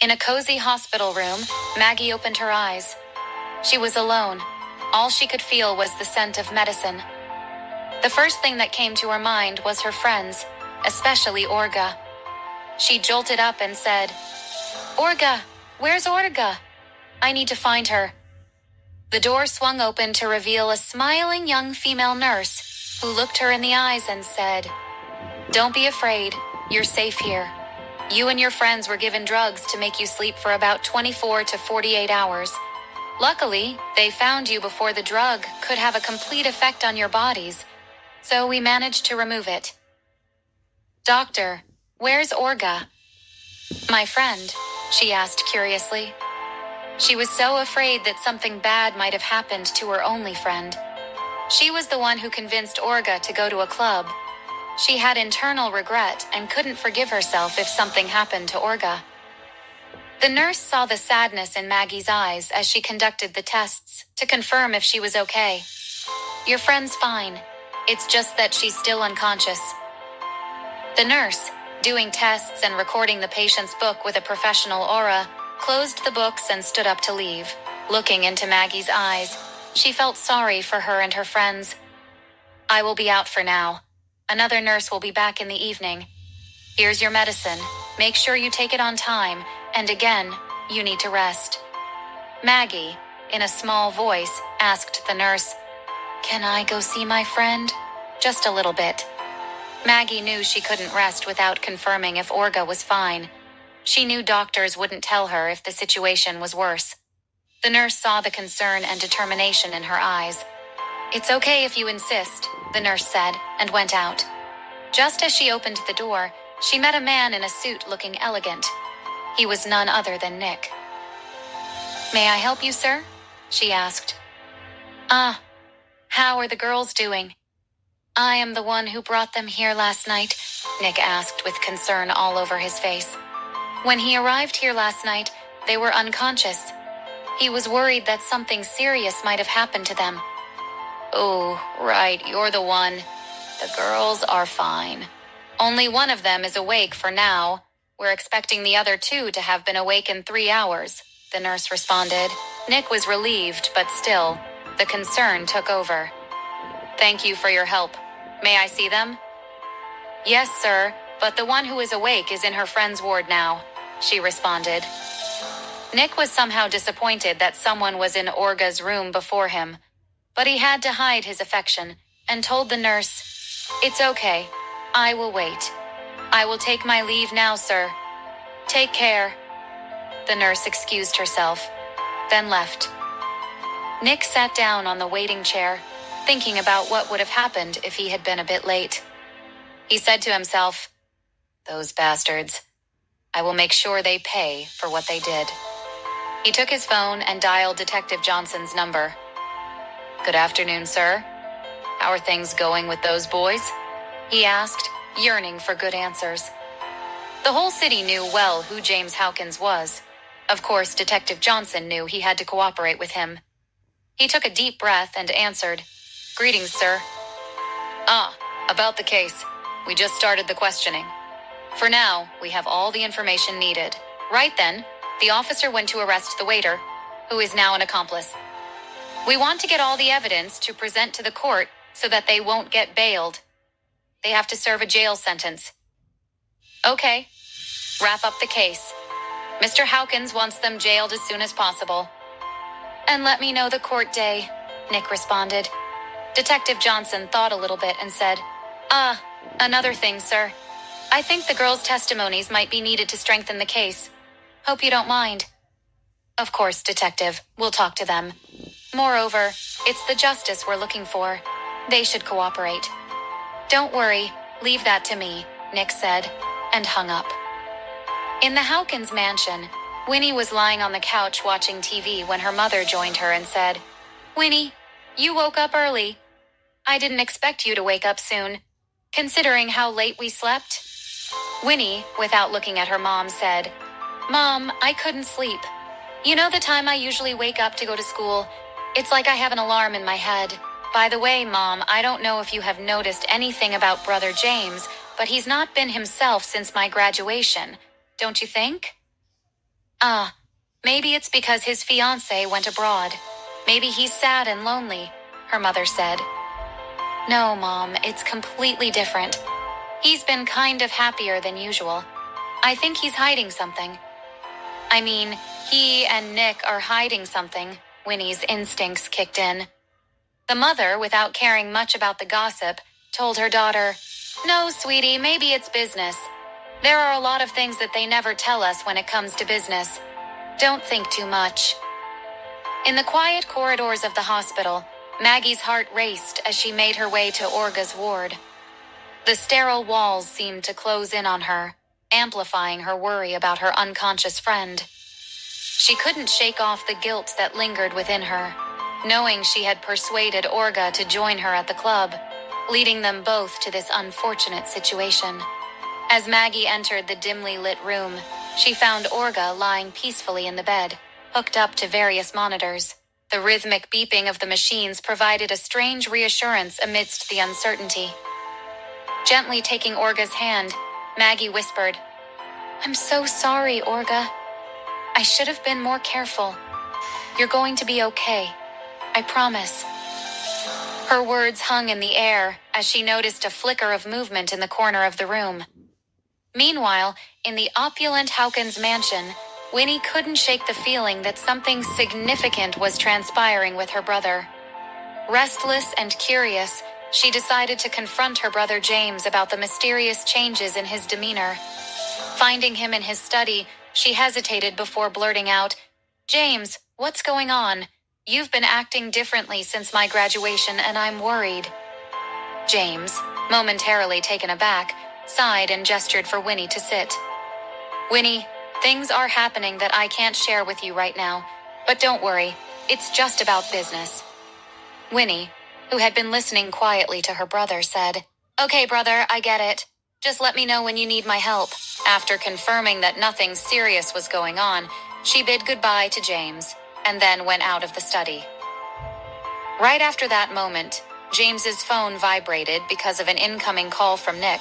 In a cozy hospital room, Maggie opened her eyes. She was alone. All she could feel was the scent of medicine. The first thing that came to her mind was her friends, especially Orga. She jolted up and said, "Orga, where's Orga? I need to find her." The door swung open to reveal a smiling young female nurse who looked her in the eyes and said, "Don't be afraid. You're safe here. You and your friends were given drugs to make you sleep for about 24 to 48 hours. Luckily, they found you before the drug could have a complete effect on your bodies, so we managed to remove it." "Doctor, where's Orga?" "My friend," she asked curiously. She was so afraid that something bad might have happened to her only friend. She was the one who convinced Orga to go to a club. She had internal regret and couldn't forgive herself if something happened to Orga. The nurse saw the sadness in Maggie's eyes as she conducted the tests to confirm if she was okay. "Your friend's fine. It's just that she's still unconscious." The nurse, doing tests and recording the patient's book with a professional aura, closed the books and stood up to leave. Looking into Maggie's eyes, she felt sorry for her and her friends. "I will be out for now. Another nurse will be back in the evening. Here's your medicine. Make sure you take it on time, and again, you need to rest." Maggie, in a small voice, asked the nurse, "Can I go see my friend? Just a little bit." Maggie knew she couldn't rest without confirming if Orga was fine. She knew doctors wouldn't tell her if the situation was worse. The nurse saw the concern and determination in her eyes. "It's okay if you insist," the nurse said, and went out. Just as she opened the door, she met a man in a suit looking elegant. He was none other than Nick. "May I help you, sir?" she asked. How are the girls doing?" "I am the one who brought them here last night," Nick asked with concern all over his face. "When he arrived here last night, they were unconscious. He was worried that something serious might have happened to them." "Oh, right, you're the one. The girls are fine. Only one of them is awake for now. We're expecting the other two to have been awake in 3 hours," the nurse responded. Nick was relieved, but still, the concern took over. "Thank you for your help. May I see them?" "Yes, sir, but the one who is awake is in her friend's ward now," she responded. Nick was somehow disappointed that someone was in Orga's room before him, but he had to hide his affection and told the nurse, "It's okay. I will wait. I will take my leave now, sir. Take care." The nurse excused herself, then left. Nick sat down on the waiting chair, thinking about what would have happened if he had been a bit late. He said to himself, "Those bastards. I will make sure they pay for what they did." He took his phone and dialed Detective Johnson's number. "Good afternoon, sir. How are things going with those boys?" he asked, yearning for good answers. The whole city knew well who James Hawkins was. Of course, Detective Johnson knew he had to cooperate with him. He took a deep breath and answered, "Greetings, sir." About the case. We just started the questioning. For now, we have all the information needed." Right then, the officer went to arrest the waiter, who is now an accomplice. "We want to get all the evidence to present to the court so that they won't get bailed. They have to serve a jail sentence." "Okay. Wrap up the case. Mr. Hawkins wants them jailed as soon as possible." "And let me know the court day," Nick responded. Detective Johnson thought a little bit and said, Another thing, sir. I think the girls' testimonies might be needed to strengthen the case. Hope you don't mind." "Of course, Detective. We'll talk to them. Moreover, it's the justice we're looking for. They should cooperate." "Don't worry. Leave that to me," Nick said, and hung up. In the Hawkins mansion, Winnie was lying on the couch watching TV when her mother joined her and said, "Winnie, you woke up early. I didn't expect you to wake up soon, considering how late we slept." Winnie, without looking at her mom, said, "Mom, I couldn't sleep. You know the time I usually wake up to go to school? It's like I have an alarm in my head. By the way, Mom, I don't know if you have noticed anything about Brother James, but he's not been himself since my graduation. Don't you think?" Ah, maybe it's because his fiancée went abroad. Maybe he's sad and lonely, her mother said. No, Mom, it's completely different. He's been kind of happier than usual. I think he's hiding something. I mean, he and Nick are hiding something, Winnie's instincts kicked in. The mother, without caring much about the gossip, told her daughter, No, sweetie, maybe it's business. There are a lot of things that they never tell us when it comes to business. Don't think too much. In the quiet corridors of the hospital, Maggie's heart raced as she made her way to Olga's ward. The sterile walls seemed to close in on her, amplifying her worry about her unconscious friend. She couldn't shake off the guilt that lingered within her, knowing she had persuaded Olga to join her at the club, leading them both to this unfortunate situation. As Maggie entered the dimly lit room, she found Olga lying peacefully in the bed, hooked up to various monitors. The rhythmic beeping of the machines provided a strange reassurance amidst the uncertainty. Gently taking Olga's hand, Maggie whispered, I'm so sorry, Olga. I should have been more careful. You're going to be okay. I promise. Her words hung in the air as she noticed a flicker of movement in the corner of the room. Meanwhile, in the opulent Hawkins mansion, Winnie couldn't shake the feeling that something significant was transpiring with her brother. Restless and curious, she decided to confront her brother James about the mysterious changes in his demeanor. Finding him in his study, she hesitated before blurting out, James, what's going on? You've been acting differently since my graduation and I'm worried. James, momentarily taken aback, sighed and gestured for Winnie to sit. Winnie, things are happening that I can't share with you right now, but don't worry, it's just about business. Winnie, who had been listening quietly to her brother, said, Okay, brother, I get it. Just let me know when you need my help. After confirming that nothing serious was going on, she bid goodbye to James, and then went out of the study. Right after that moment, James's phone vibrated because of an incoming call from Nick.